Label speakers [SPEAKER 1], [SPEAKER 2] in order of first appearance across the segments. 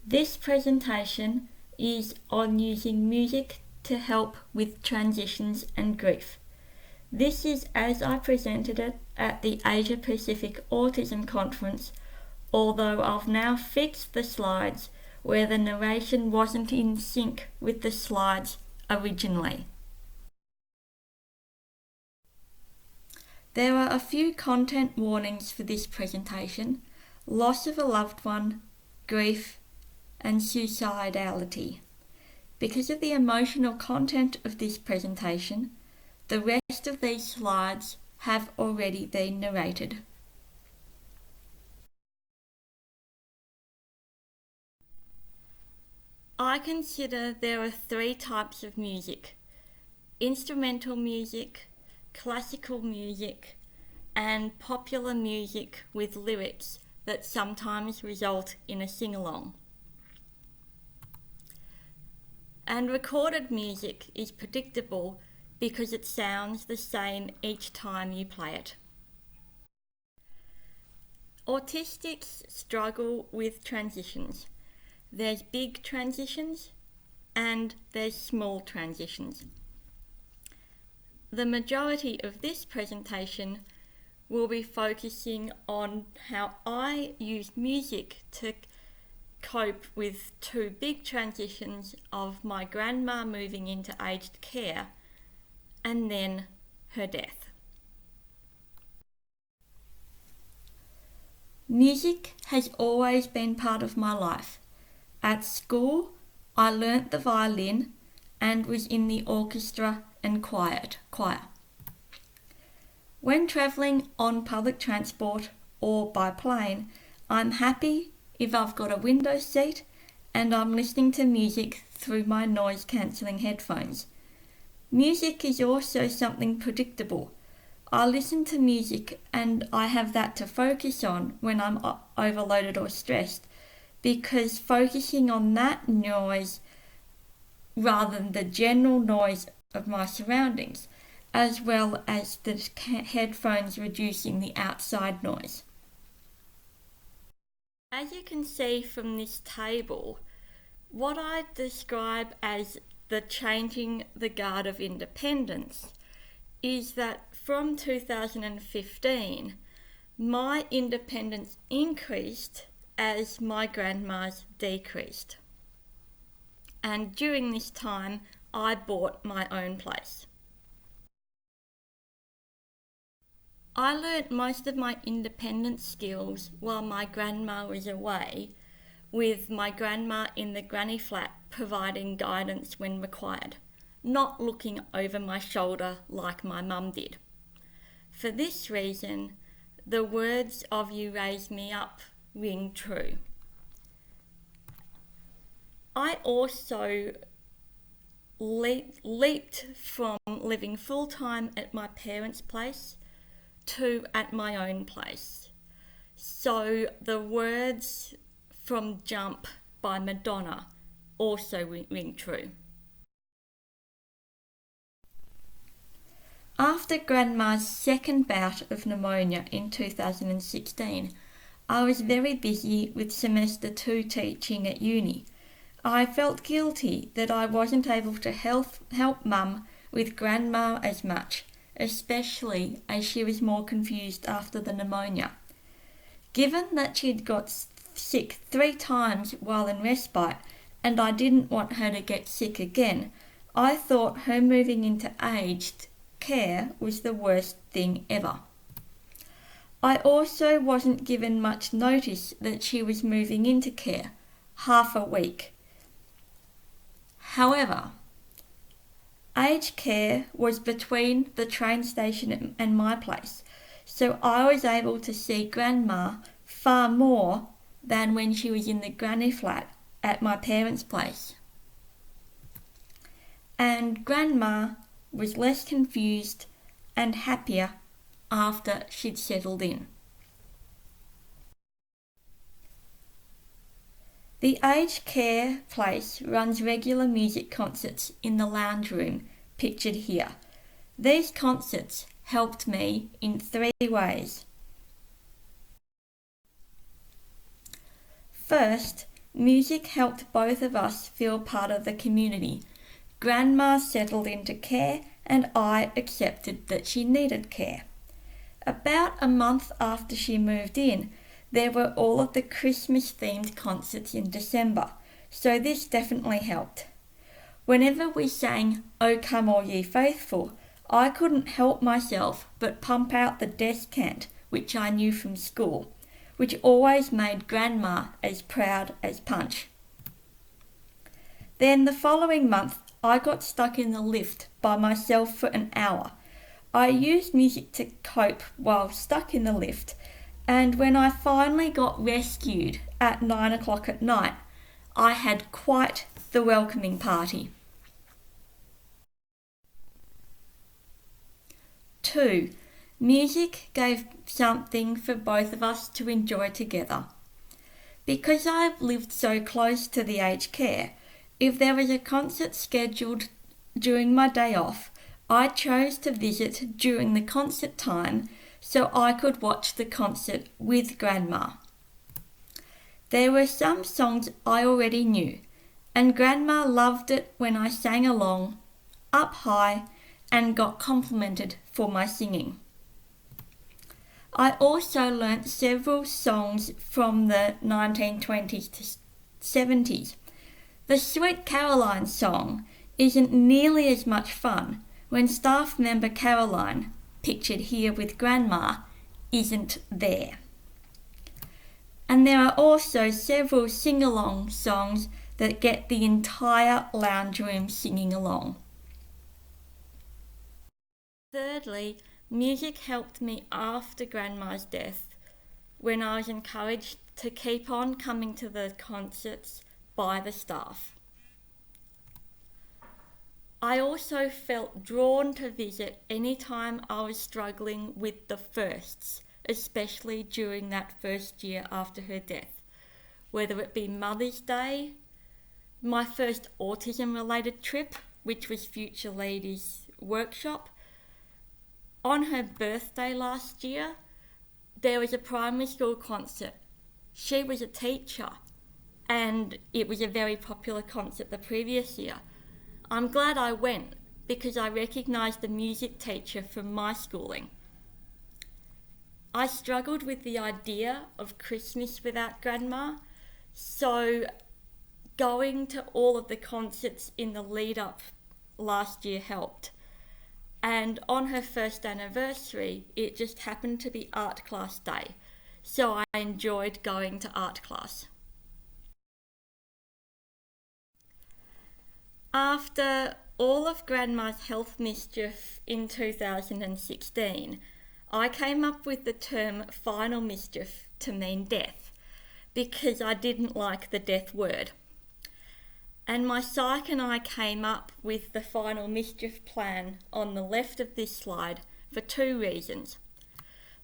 [SPEAKER 1] This presentation is on using music to help with transitions and grief. This is as I presented it at the Asia Pacific Autism Conference, although I've now fixed the slides where the narration wasn't in sync with the slides originally. There are a few content warnings for this presentation: loss of a loved one, grief, and suicidality. Because of the emotional content of this presentation, the rest of these slides have already been narrated. I consider there are three types of music: instrumental music, classical music, and popular music with lyrics that sometimes result in a sing-along. And recorded music is predictable because it sounds the same each time you play it. Autistics struggle with transitions. There's big transitions and there's small transitions. The majority of this presentation will be focusing on how I use music to cope with two big transitions of my grandma moving into aged care and then her death. Music has always been part of my life. At school, I learnt the violin and was in the orchestra and choir. When travelling on public transport or by plane, I'm happy if I've got a window seat and I'm listening to music through my noise-cancelling headphones. Music is also something predictable. I listen to music and I have that to focus on when I'm overloaded or stressed, because focusing on that noise rather than the general noise of my surroundings, as well as the headphones reducing the outside noise. As you can see from this table, what I describe as the changing the guard of independence is that from 2015, my independence increased as my grandma's decreased. And during this time, I bought my own place. I learnt most of my independence skills while my grandma was away, with my grandma in the granny flat providing guidance when required, not looking over my shoulder like my mum did. For this reason, the words of "You Raised Me Up" ring true. I also leaped from living full-time at my parents' place to at my own place. So the words from "Jump" by Madonna also ring true. After Grandma's second bout of pneumonia in 2016, I was very busy with semester 2 teaching at uni. I felt guilty that I wasn't able to help Mum with Grandma as much, especially as she was more confused after the pneumonia. Given that she'd got sick 3 times while in respite and I didn't want her to get sick again, I thought her moving into aged care was the worst thing ever. I also wasn't given much notice that she was moving into care, half a week. However, aged care was between the train station and my place, so I was able to see Grandma far more than when she was in the granny flat at my parents' place. And Grandma was less confused and happier after she'd settled in. The aged care place runs regular music concerts in the lounge room, pictured here. These concerts helped me in 3 ways. First, Music helped both of us feel part of the community. Grandma settled into care and I accepted that she needed care. About a month after she moved in, there were all of the Christmas-themed concerts in December, so this definitely helped. Whenever we sang "O Come All Ye Faithful," I couldn't help myself but pump out the descant, which I knew from school, which always made Grandma as proud as Punch. Then the following month, I got stuck in the lift by myself for an hour. I used music to cope while stuck in the lift, and when I finally got rescued at 9 o'clock at night, I had quite the welcoming party. 2. Music gave something for both of us to enjoy together. Because I've lived so close to the aged care, if there was a concert scheduled during my day off, I chose to visit during the concert time so I could watch the concert with Grandma. There were some songs I already knew, and Grandma loved it when I sang along, up high, and got complimented for my singing. I also learnt several songs from the 1920s to 70s. The Sweet Caroline song isn't nearly as much fun when staff member Caroline, pictured here with Grandma, isn't there. And there are also several sing-along songs that get the entire lounge room singing along. Thirdly, music helped me after Grandma's death when I was encouraged to keep on coming to the concerts by the staff. I also felt drawn to visit any time I was struggling with the firsts, especially during that first year after her death, whether it be Mother's Day, my first autism-related trip, which was Future Ladies workshop. On her birthday last year, there was a primary school concert. She was a teacher, and it was a very popular concert the previous year. I'm glad I went because I recognised the music teacher from my schooling. I struggled with the idea of Christmas without Grandma, so going to all of the concerts in the lead up last year helped. And on her first anniversary, it just happened to be art class day, so I enjoyed going to art class. After all of Grandma's health mischief in 2016, I came up with the term final mischief to mean death, because I didn't like the death word. And my psych and I came up with the final mischief plan on the left of this slide for 2 reasons.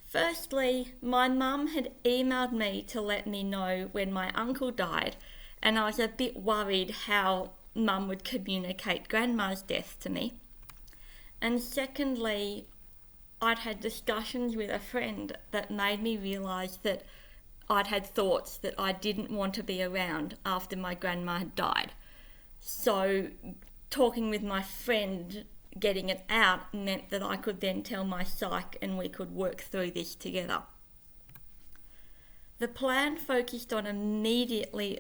[SPEAKER 1] Firstly, my mum had emailed me to let me know when my uncle died, and I was a bit worried how Mum would communicate Grandma's death to me. And secondly, I'd had discussions with a friend that made me realise that I'd had thoughts that I didn't want to be around after my grandma had died. So talking with my friend, getting it out, meant that I could then tell my psych and we could work through this together. The plan focused on immediately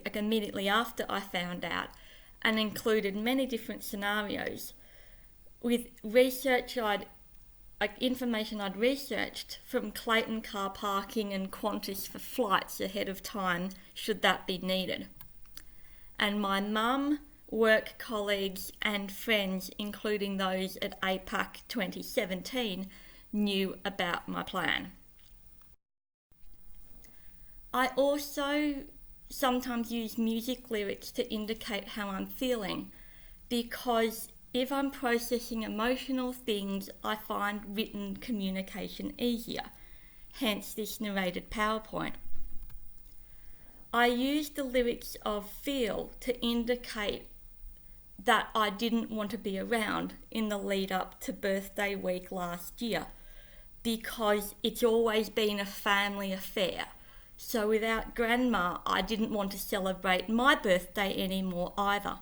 [SPEAKER 1] after I found out, and included many different scenarios with information I'd researched from Clayton car parking and Qantas for flights ahead of time should that be needed. And my mum, work colleagues and friends, including those at APAC 2017, knew about my plan. I also sometimes use music lyrics to indicate how I'm feeling, because if I'm processing emotional things, I find written communication easier, hence this narrated PowerPoint. I used the lyrics of Feel to indicate that I didn't want to be around in the lead up to birthday week last year, because it's always been a family affair. So without Grandma, I didn't want to celebrate my birthday anymore either.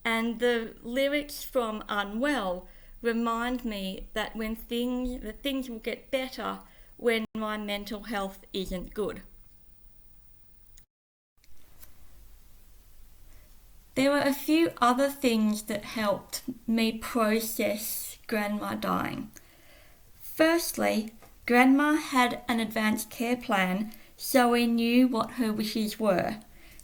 [SPEAKER 1] And the lyrics from Unwell remind me that things will get better when my mental health isn't good. There were a few other things that helped me process Grandma dying. Firstly, Grandma had an advanced care plan, so we knew what her wishes were.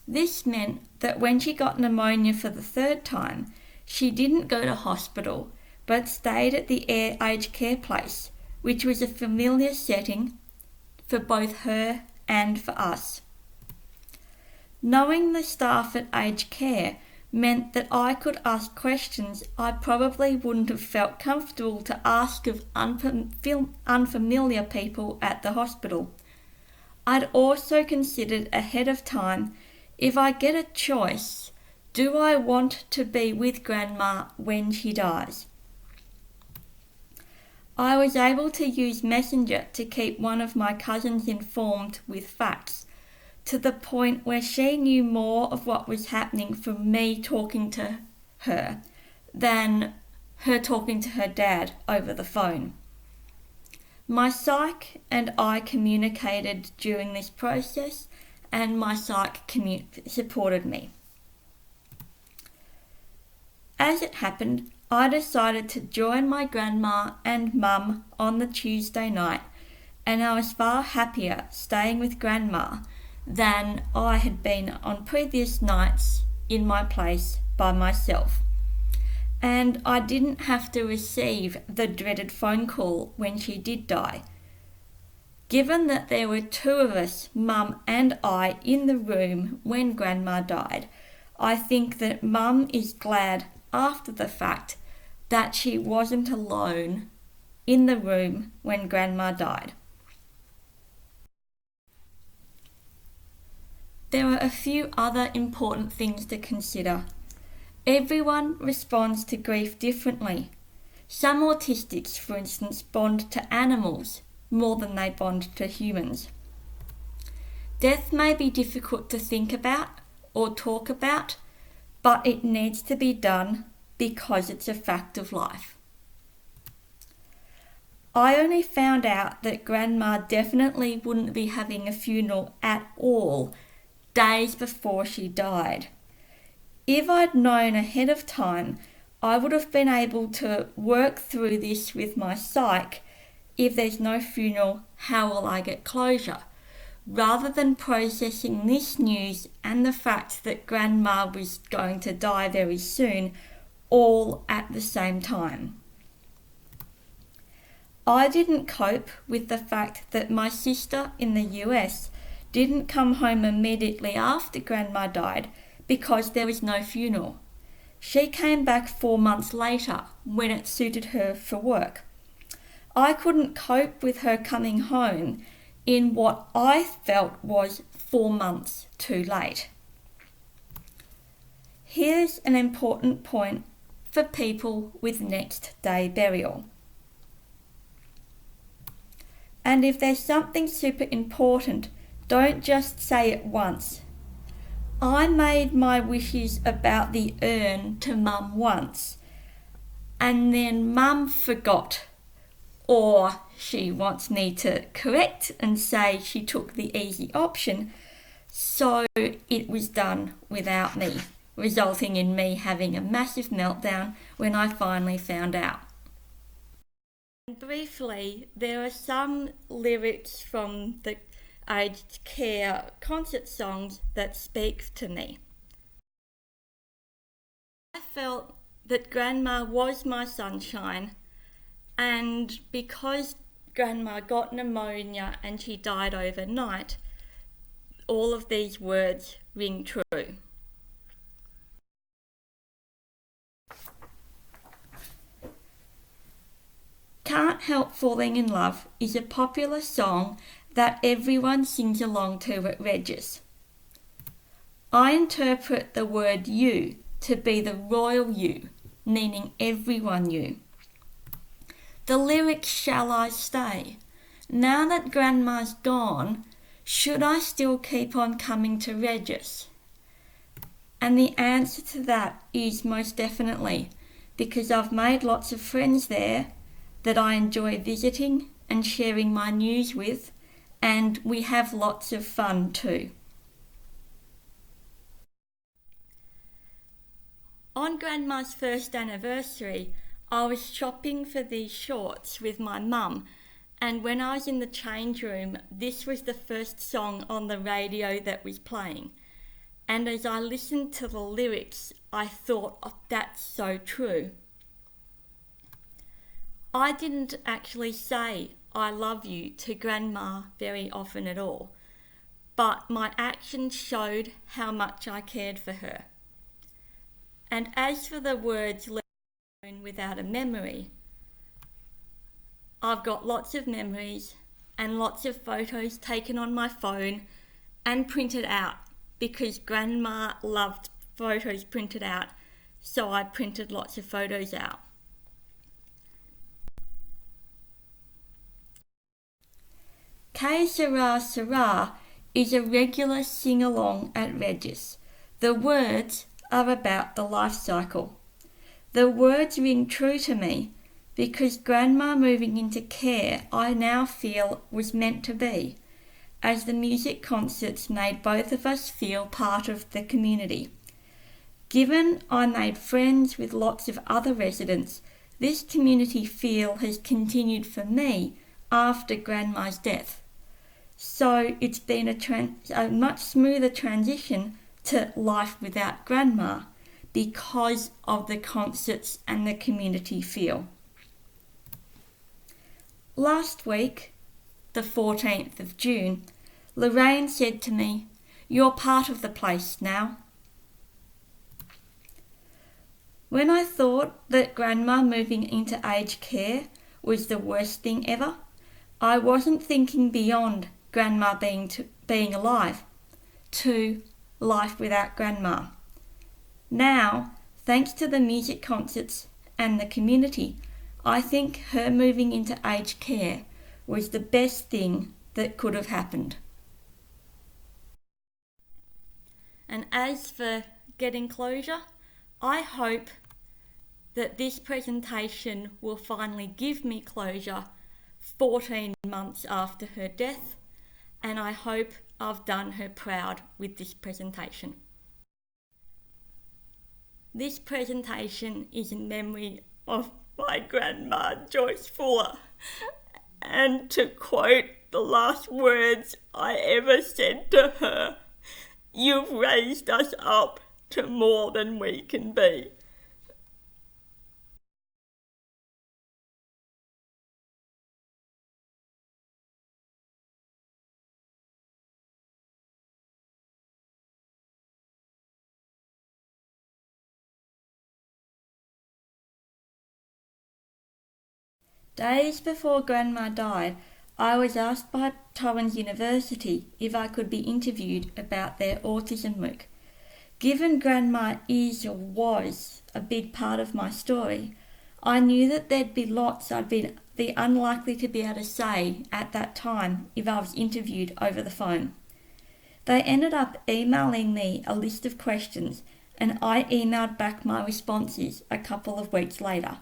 [SPEAKER 1] This meant that when she got pneumonia for the third time, she didn't go to hospital, but stayed at the aged care place, which was a familiar setting for both her and for us. Knowing the staff at aged care meant that I could ask questions I probably wouldn't have felt comfortable to ask of unfamiliar people at the hospital. I'd also considered ahead of time, if I get a choice, do I want to be with Grandma when she dies? I was able to use Messenger to keep one of my cousins informed with facts, to the point where she knew more of what was happening from me talking to her than her talking to her dad over the phone. My psych and I communicated during this process, and my psych supported me. As it happened, I decided to join my grandma and mum on the Tuesday night, and I was far happier staying with Grandma than I had been on previous nights in my place by myself. And I didn't have to receive the dreaded phone call when she did die. Given that there were two of us, Mum and I, in the room when Grandma died, I think that Mum is glad after the fact that she wasn't alone in the room when Grandma died. There are a few other important things to consider. Everyone responds to grief differently. Some autistics, for instance, bond to animals more than they bond to humans. Death may be difficult to think about or talk about, but it needs to be done because it's a fact of life. I only found out that Grandma definitely wouldn't be having a funeral at all days before she died. If I'd known ahead of time, I would have been able to work through this with my psych. If there's no funeral, how will I get closure? Rather than processing this news and the fact that Grandma was going to die very soon, all at the same time. I didn't cope with the fact that my sister in the US didn't come home immediately after Grandma died because there was no funeral. She came back 4 months later when it suited her for work. I couldn't cope with her coming home in what I felt was 4 months too late. Here's an important point for people with next day burial. And if there's something super important, don't just say it once. I made my wishes about the urn to Mum once, and then Mum forgot, or she wants me to correct and say she took the easy option, so it was done without me, resulting in me having a massive meltdown when I finally found out. And briefly, there are some lyrics from the aged care concert songs that speak to me. I felt that Grandma was my sunshine, and because Grandma got pneumonia and she died overnight, all of these words ring true. Can't Help Falling in Love is a popular song that everyone sings along to at Regis. I interpret the word you to be the royal you, meaning everyone you. The lyrics, shall I stay, now that Grandma's gone, should I still keep on coming to Regis? And the answer to that is most definitely, because I've made lots of friends there that I enjoy visiting and sharing my news with, and we have lots of fun too. On Grandma's first anniversary, I was shopping for these shorts with my mum, and when I was in the change room, this was the first song on the radio that was playing. And as I listened to the lyrics, I thought, oh, that's so true. I didn't actually say I love you to Grandma very often at all, but my actions showed how much I cared for her. And as for the words left alone without a memory, I've got lots of memories and lots of photos taken on my phone and printed out because Grandma loved photos printed out, so I printed lots of photos out. Que Sera Sera is a regular sing-along at Regis. The words are about the life cycle. The words ring true to me because Grandma moving into care I now feel was meant to be, as the music concerts made both of us feel part of the community. Given I made friends with lots of other residents, this community feel has continued for me after Grandma's death. So it's been a much smoother transition to life without Grandma because of the concerts and the community feel. Last week, the 14th of June, Lorraine said to me, "You're part of the place now." When I thought that Grandma moving into aged care was the worst thing ever, I wasn't thinking beyond Grandma being alive to life without Grandma. Now, thanks to the music concerts and the community, I think her moving into aged care was the best thing that could have happened. And as for getting closure, I hope that this presentation will finally give me closure 14 months after her death, and I hope I've done her proud with this presentation. This presentation is in memory of my Grandma Joyce Fuller, and to quote the last words I ever said to her, "You've raised us up to more than we can be." Days before Grandma died, I was asked by Torrens University if I could be interviewed about their autism work. Given Grandma is or was a big part of my story, I knew that there'd be lots I'd be unlikely to be able to say at that time if I was interviewed over the phone. They ended up emailing me a list of questions, and I emailed back my responses a couple of weeks later.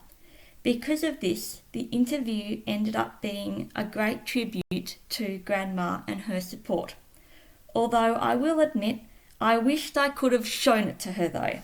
[SPEAKER 1] Because of this, the interview ended up being a great tribute to Grandma and her support. Although I will admit, I wished I could have shown it to her though.